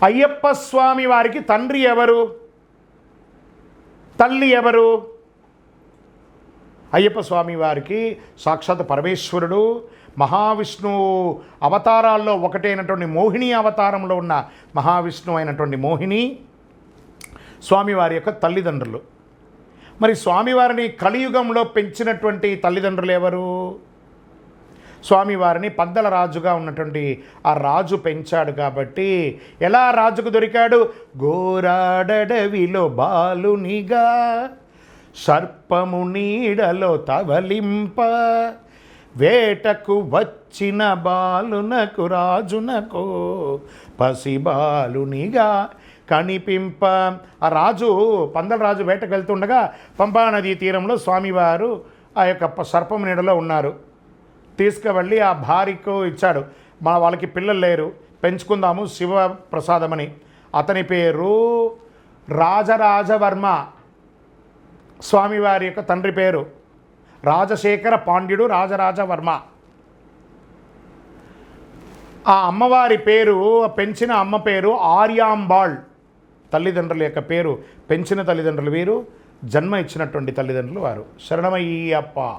అయ్యప్ప స్వామి వారికి తండ్రి ఎవరు, తల్లి ఎవరు? అయ్యప్ప స్వామి వారికి సాక్షాత్ పరమేశ్వరుడు, మహావిష్ణువు అవతారాల్లో ఒకటైనటువంటి మోహిని అవతారంలో ఉన్న మహావిష్ణువు అయినటువంటి మోహిని స్వామివారి యొక్క తల్లిదండ్రులు. మరి స్వామివారిని కలియుగంలో పెంచినటువంటి తల్లిదండ్రులు ఎవరు? స్వామివారిని పందల రాజుగా ఉన్నటువంటి ఆ రాజు పెంచాడు. కాబట్టి ఎలా రాజుకు దొరికాడు? గోరాడవిలో బాలునిగా సర్పము నీడలో తవలింప, వేటకు వచ్చిన బాలునకు రాజునకు పసిబాలునిగా కనిపింప. ఆ రాజు పందల రాజు వేటకు వెళ్తుండగా పంపానదీ తీరంలో స్వామివారు ఆ యొక్క సర్పం నీడలో ఉన్నారు. తీసుకువెళ్ళి ఆ భార్యకు ఇచ్చాడు. వాళ్ళకి పిల్లలు లేరు, పెంచుకుందాము శివ ప్రసాదమని. అతని పేరు రాజరాజవర్మ. స్వామివారి యొక్క తండ్రి పేరు రాజశేఖర పాండ్యుడు రాజరాజవర్మ. ఆ అమ్మవారి పేరు, పెంచిన అమ్మ పేరు ఆర్యాంబాళ్. తల్లిదండ్రుల యొక్క పేరు, పెంచిన తల్లిదండ్రులు వీరు, జన్మ ఇచ్చినటువంటి తల్లిదండ్రులు వారు. శరణమయ్యప్ప.